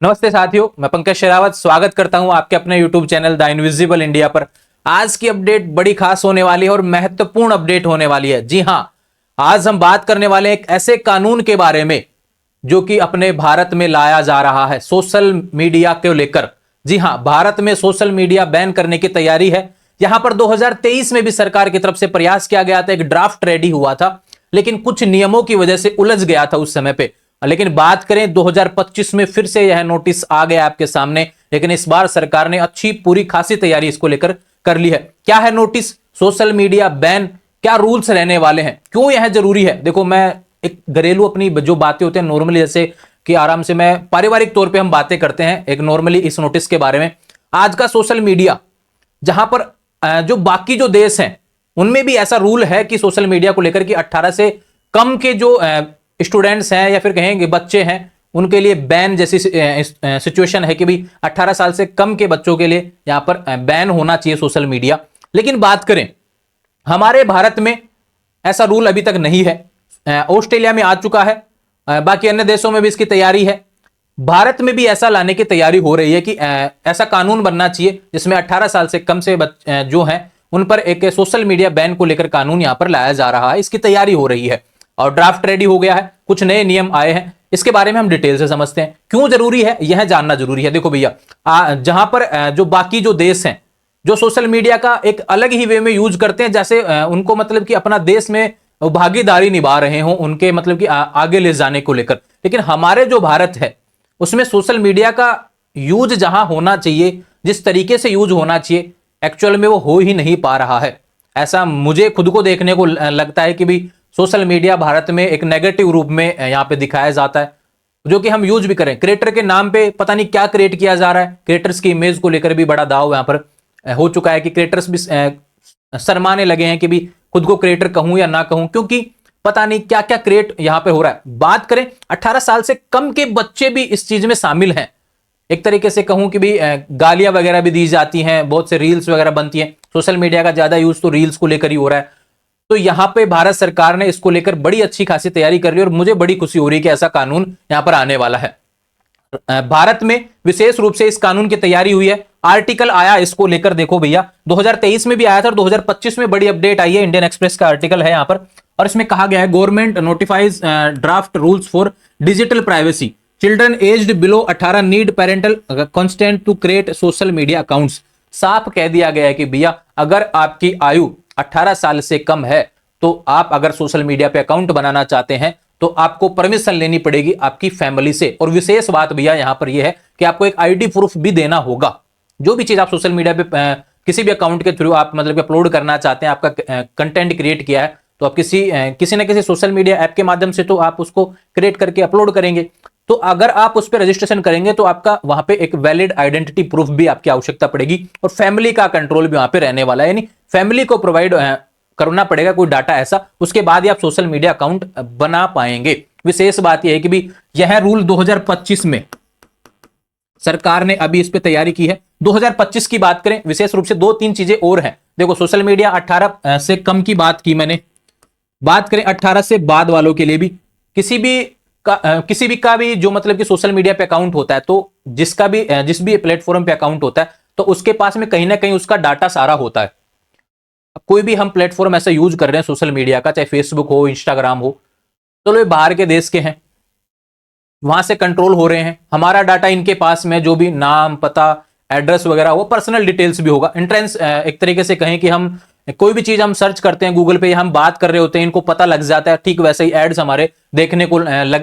नमस्ते साथियों, मैं पंकज शेरावत स्वागत करता हूं आपके अपने YouTube channel the invisible India पर। आज की अपडेट बड़ी खास होने वाली है और महत्वपूर्ण अपडेट होने वाली है। जी हां, आज हम बात करने वाले हैं एक ऐसे कानून के बारे में जो कि अपने भारत में लाया जा रहा है सोशल मीडिया को लेकर। जी हां, भारत में सोशल मीडिया बैन करने की तैयारी है। यहां पर 2023 में भी सरकार की तरफ से प्रयास किया गया था, एक ड्राफ्ट रेडी हुआ था, लेकिन कुछ नियमों की वजह से उलझ गया था उस समय पे। लेकिन बात करें 2025 में फिर से यह नोटिस आ गया आपके सामने, लेकिन इस बार सरकार ने अच्छी पूरी खासी तैयारी इसको लेकर कर ली है। क्या है नोटिस? सोशल मीडिया बैन, क्या रूल्स रहने वाले हैं, क्यों यह जरूरी है? देखो, मैं एक घरेलू अपनी जो बातें होती हैं नॉर्मली, जैसे कि आराम से मैं पारिवारिक तौर पे हम बातें करते हैं एक नॉर्मली इस नोटिस के बारे में। आज का सोशल मीडिया, जहां पर जो बाकी जो देश हैं उनमें भी ऐसा रूल है कि सोशल मीडिया को लेकर कि 18 से कम के जो स्टूडेंट्स हैं या फिर कहेंगे बच्चे हैं, उनके लिए बैन जैसी सिचुएशन है कि भाई 18 साल से कम के बच्चों के लिए यहां पर बैन होना चाहिए सोशल मीडिया। लेकिन बात करें हमारे भारत में, ऐसा रूल अभी तक नहीं है। ऑस्ट्रेलिया में आ चुका है, बाकी अन्य देशों में भी इसकी तैयारी है। भारत में भी ऐसा लाने की तैयारी हो रही है कि ऐसा कानून बनना चाहिए जिसमें 18 साल से कम से जो हैं उन पर एक सोशल मीडिया बैन को लेकर कानून यहां पर लाया जा रहा है। इसकी तैयारी हो रही है और ड्राफ्ट रेडी हो गया है, कुछ नए नियम आए हैं। इसके बारे में हम डिटेल से समझते हैं, क्यों जरूरी है यह जानना जरूरी है। देखो भैया, जहां पर जो बाकी जो देश हैं जो सोशल मीडिया का एक अलग ही वे में यूज करते हैं, जैसे उनको मतलब कि अपना देश में भागीदारी निभा रहे हो उनके मतलब कि आगे ले जाने को लेकर। लेकिन हमारे जो भारत है उसमें सोशल मीडिया का यूज जहां होना चाहिए, जिस तरीके से यूज होना चाहिए, एक्चुअल में वो हो ही नहीं पा रहा है। ऐसा मुझे खुद को देखने को लगता है कि भी सोशल मीडिया भारत में एक नेगेटिव रूप में यहां पे दिखाया जाता है, जो कि हम यूज भी करें। क्रिएटर के नाम पे पता नहीं क्या क्रिएट किया जा रहा है, क्रिएटर्स की इमेज को लेकर भी बड़ा दाव यहां पर हो चुका है कि क्रिएटर्स भी शर्माने लगे हैं कि भी खुद को क्रिएटर कहूं या ना कहूं, क्योंकि पता नहीं क्या क्या क्रिएट यहां पे हो रहा है। बात करें 18 साल से कम के बच्चे भी इस चीज में शामिल हैं। एक तरीके से कहूं कि भी गालियां वगैरह भी दी जाती हैं, बहुत से रील्स वगैरह बनती हैं। सोशल मीडिया का ज्यादा यूज तो रील्स को लेकर ही हो रहा है। तो यहां पे भारत सरकार ने इसको लेकर बड़ी अच्छी खासी तैयारी कर ली और मुझे बड़ी खुशी हो रही है कि ऐसा कानून यहां पर आने वाला है। भारत में विशेष रूप से इस कानून की तैयारी हुई है। आर्टिकल आया इसको लेकर, देखो भैया 2023 में भी आया था और 2025 में बड़ी अपडेट आई है। इंडियन एक्सप्रेस का आर्टिकल है यहां पर, और इसमें कहा गया है government notifies draft rules for digital privacy, children aged below 18 need parental consent to create social media accounts. साफ कह दिया गया है कि भैया अगर आपकी आयु 18 साल से कम है तो आप अगर सोशल मीडिया पे अकाउंट बनाना चाहते हैं तो आपको परमिशन लेनी पड़ेगी आपकी फैमिली से। और विशेष बात भैया यहां पर यह है कि आपको एक आईडी प्रूफ भी देना होगा। जो भी चीज आप सोशल मीडिया पे किसी भी अकाउंट के थ्रू आप मतलब अपलोड करना चाहते हैं, आपका कंटेंट क्रिएट किया है, तो आप किसी ना किसी सोशल मीडिया ऐप के माध्यम से तो आप उसको क्रिएट करके अपलोड करेंगे। तो अगर आप उस पर रजिस्ट्रेशन करेंगे तो आपका वहां पे एक वैलिड आइडेंटिटी प्रूफ भी आपकी आवश्यकता पड़ेगी और फैमिली का कंट्रोल भी वहां पे रहने वाला है, यानी फैमिली को प्रोवाइड करना पड़ेगा कोई डाटा ऐसा, उसके बाद ही आप सोशल मीडिया अकाउंट बना पाएंगे। विशेष बात यह है कि भी यह रूल 2025 में सरकार ने अभी इस पे तैयारी की है। 2025 की बात करें, विशेष रूप से 2-3 चीजें और हैं। देखो, सोशल मीडिया 18 से कम की बात की मैंने, बात करें 18 से बाद वालों के लिए भी किसी भी का भी जो मतलब कि सोशल मीडिया पे अकाउंट होता है, तो जिस भी प्लेटफॉर्म पे अकाउंट होता है तो उसके पास में कहीं ना कहीं उसका डाटा सारा होता है। अब कोई भी हम प्लेटफॉर्म ऐसा यूज कर रहे हैं सोशल मीडिया का, चाहे फेसबुक हो, इंस्टाग्राम हो, तो ये बाहर के देश के हैं, वहां से कंट्रोल हो रहे हैं। हमारा डाटा इनके पास में, जो भी नाम, पता, एड्रेस वगैरह, वो पर्सनल डिटेल्स भी होगा। इंट्रेंस एक तरीके से कहें कि हम कोई भी चीज हम सर्च करते हैं गूगल पे, हम बात कर रहे होते हैं, इनको पता लग जाता है, ठीक वैसे ही एड्स हमारे देखने को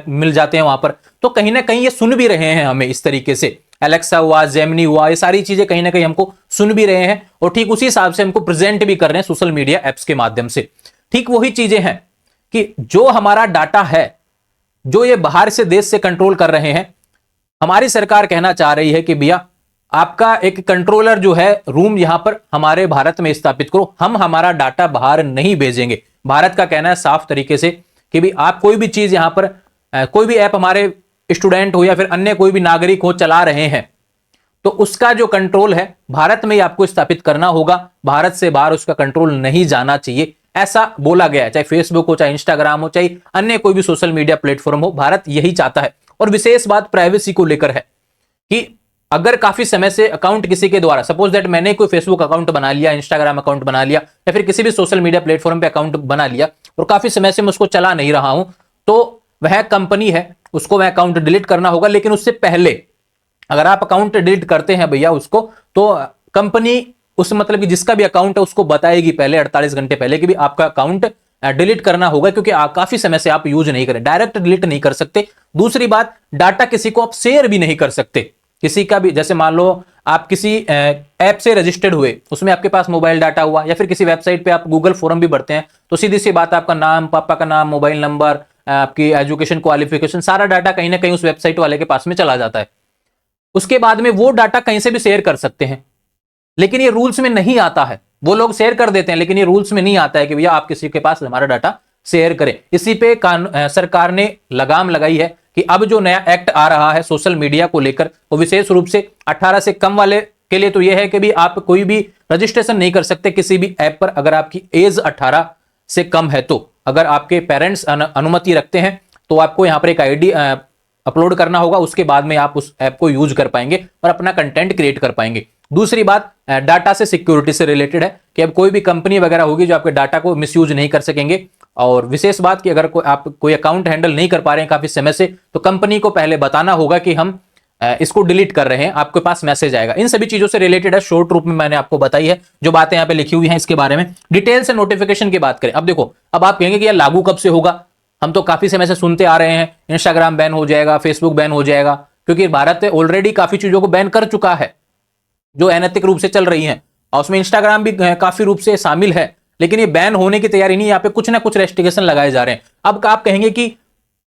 मिल जाते हैं वहां पर। तो कहीं ना कहीं ये सुन भी रहे हैं हमें इस तरीके से। एलेक्सा हुआ, जेमिनी हुआ, ये सारी चीजें कहीं ना कहीं हमको सुन भी रहे हैं और ठीक उसी हिसाब से हमको प्रेजेंट भी कर रहे हैं सोशल मीडिया एप्स के माध्यम से। ठीक वही चीजें हैं कि जो हमारा डाटा है, जो ये बाहर से देश से कंट्रोल कर रहे हैं, हमारी सरकार कहना चाह रही है कि भैया आपका एक कंट्रोलर जो है रूम यहां पर हमारे भारत में स्थापित करो, हम हमारा डाटा बाहर नहीं भेजेंगे। भारत का कहना है साफ तरीके से कि भी आप कोई भी चीज यहां पर कोई भी ऐप हमारे स्टूडेंट हो या फिर अन्य कोई भी नागरिक हो चला रहे हैं, तो उसका जो कंट्रोल है भारत में ही आपको स्थापित करना होगा। भारत से बाहर उसका कंट्रोल नहीं जाना चाहिए, ऐसा बोला गया है। चाहे फेसबुक हो, चाहे इंस्टाग्राम हो, चाहे अन्य कोई भी सोशल मीडिया प्लेटफॉर्म हो, भारत यही चाहता है। और विशेष बात प्राइवेसी को लेकर है। कि अगर काफी समय से अकाउंट किसी के द्वारा, सपोज दैट मैंने कोई फेसबुक अकाउंट बना लिया, इंस्टाग्राम अकाउंट बना लिया, या फिर किसी भी सोशल मीडिया प्लेटफॉर्म पे अकाउंट बना लिया और काफी समय से मैं उसको चला नहीं रहा हूं, तो वह कंपनी है, उसको वह अकाउंट डिलीट करना होगा। लेकिन उससे पहले अगर आप अकाउंट डिलीट करते हैं भैया उसको, तो कंपनी उस मतलब कि जिसका भी अकाउंट है उसको बताएगी पहले 48 घंटे पहले कि भी आपका अकाउंट डिलीट करना होगा, क्योंकि काफी समय से आप यूज नहीं करें। डायरेक्ट डिलीट नहीं कर सकते। दूसरी बात, डाटा किसी को आप शेयर भी नहीं कर सकते। किसी का भी, जैसे मान लो आप किसी ऐप से रजिस्टर्ड हुए, उसमें आपके पास मोबाइल डाटा हुआ, या फिर किसी वेबसाइट पे आप गूगल फॉर्म भी भरते हैं, तो सीधी सी बात, आपका नाम, पापा का नाम, मोबाइल नंबर, आपकी एजुकेशन क्वालिफिकेशन, सारा डाटा कहीं ना कहीं उस वेबसाइट वाले के पास में चला जाता है। उसके बाद में वो डाटा कहीं से भी शेयर कर सकते हैं, लेकिन ये रूल्स में नहीं आता है। वो लोग शेयर कर देते हैं, लेकिन ये रूल्स में नहीं आता है कि भैया आप किसी के पास हमारा डाटा शेयर करें। इसी पे सरकार ने लगाम लगाई है कि अब जो नया एक्ट आ रहा है सोशल मीडिया को लेकर, वो विशेष रूप से 18 से कम वाले के लिए तो यह है कि भी आप कोई भी रजिस्ट्रेशन नहीं कर सकते किसी भी ऐप पर अगर आपकी एज 18 से कम है। तो अगर आपके पेरेंट्स अनुमति रखते हैं तो आपको यहां पर एक आईडी अपलोड करना होगा, उसके बाद में आप उस ऐप को यूज कर पाएंगे और अपना कंटेंट क्रिएट कर पाएंगे। दूसरी बात, डाटा से सिक्योरिटी से रिलेटेड है कि अब कोई भी कंपनी वगैरह होगी जो आपके डाटा को मिसयूज नहीं कर सकेंगे। और विशेष बात कि अगर आप कोई अकाउंट हैंडल नहीं कर पा रहे हैं काफी समय से, तो कंपनी को पहले बताना होगा कि हम इसको डिलीट कर रहे हैं, आपके पास मैसेज आएगा। इन सभी चीजों से रिलेटेड है, शॉर्ट रूप में मैंने आपको बताई है जो बातें यहाँ पे लिखी हुई हैं। इसके बारे में डिटेल से नोटिफिकेशन की बात करें, अब देखो, अब आप कहेंगे कि यह लागू कब से होगा। हम तो काफी समय से सुनते आ रहे हैं इंस्टाग्राम बैन हो जाएगा, फेसबुक बैन हो जाएगा, क्योंकि भारत ऑलरेडी काफी चीजों को बैन कर चुका है जो अनैतिक रूप से चल रही हैं, और उसमें इंस्टाग्राम भी काफी रूप से शामिल है। लेकिन ये बैन होने की तैयारी नहीं, यहाँ पे कुछ ना कुछ रेस्ट्रिक्शन लगाए जा रहे हैं। अब आप कहेंगे कि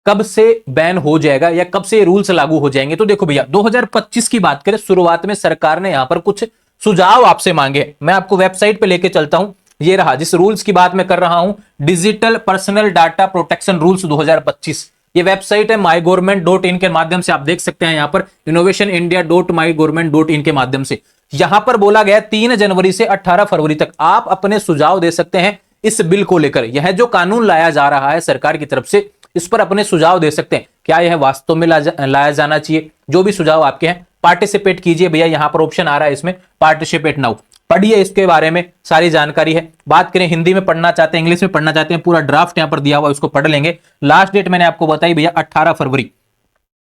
कब से बैन हो जाएगा या कब से रूल्स लागू हो जाएंगे, तो देखो भैया 2025 की बात करें, शुरुआत में सरकार ने यहां पर कुछ सुझाव आपसे मांगे। मैं आपको वेबसाइट पे लेके चलता हूं, ये रहा जिस रूल्स की बात मैं कर रहा हूं, digital personal data protection rules 2025। ये वेबसाइट है mygovernment.in के माध्यम से आप देख सकते हैं, यहां पर innovationindia.mygovernment.in के माध्यम से यहां पर बोला गया 3 जनवरी से 18 फरवरी तक आप अपने सुझाव दे सकते हैं इस बिल को लेकर। यह जो कानून लाया जा रहा है सरकार की तरफ से, इस पर अपने सुझाव दे सकते हैं, क्या यह वास्तव में लाया जाना चाहिए। जो भी सुझाव आपके हैं पार्टिसिपेट कीजिए भैया, यहां पर ऑप्शन आ रहा है इसमें पार्टिसिपेट नाउ, पढ़िए, इसके बारे में सारी जानकारी है। बात करें हिंदी में पढ़ना चाहते हैं, इंग्लिश में पढ़ना चाहते हैं, पूरा ड्राफ्ट यहां पर दिया हुआ है, उसको पढ़ लेंगे। लास्ट डेट मैंने आपको बताई भैया 18 फरवरी,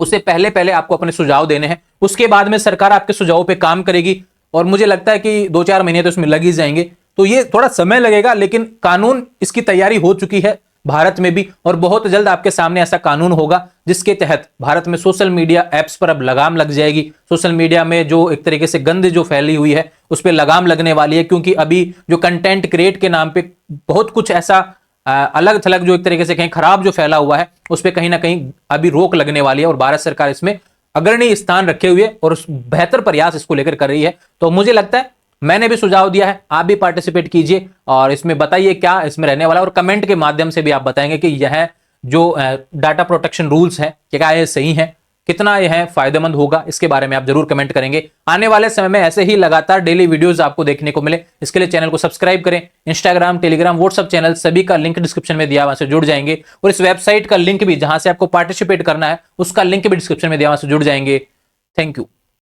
उससे पहले पहले आपको अपने सुझाव देने हैं। उसके बाद में सरकार आपके सुझावों पे काम करेगी और मुझे लगता है कि 2-4 महीने तो इसमें लग ही जाएंगे, तो ये थोड़ा समय लगेगा, लेकिन कानून इसकी तैयारी हो चुकी है भारत में भी, और बहुत जल्द आपके सामने ऐसा कानून होगा जिसके तहत भारत में सोशल मीडिया एप्स पर अब लगाम लग जाएगी। सोशल मीडिया में जो एक तरीके से गंद जो फैली हुई है उस पर लगाम लगने वाली है, क्योंकि अभी जो कंटेंट क्रिएट के नाम पे बहुत कुछ ऐसा अलग थलग जो एक तरीके से कहीं खराब जो फैला हुआ है उस पर कहीं ना कहीं अभी रोक लगने वाली है, और भारत सरकार इसमें अग्रणी स्थान रखे हुए और बेहतर प्रयास इसको लेकर कर रही है। तो मुझे लगता है मैंने भी सुझाव दिया है, आप भी पार्टिसिपेट कीजिए और इसमें बताइए क्या इसमें रहने वाला है, और कमेंट के माध्यम से भी आप बताएंगे कि यह जो डाटा प्रोटेक्शन रूल्स है क्या ये सही है, कितना यह फायदेमंद होगा, इसके बारे में आप जरूर कमेंट करेंगे। आने वाले समय में ऐसे ही लगातार डेली वीडियोस आपको देखने को मिले, इसके लिए चैनल को सब्सक्राइब करें। इंस्टाग्राम, टेलीग्राम, व्हाट्सएप चैनल सभी का लिंक डिस्क्रिप्शन में दिया, वहां से जुड़ जाएंगे, और इस वेबसाइट का लिंक भी जहां से आपको पार्टिसिपेट करना है उसका लिंक भी डिस्क्रिप्शन में दिया, वहां से जुड़ जाएंगे। Thank you.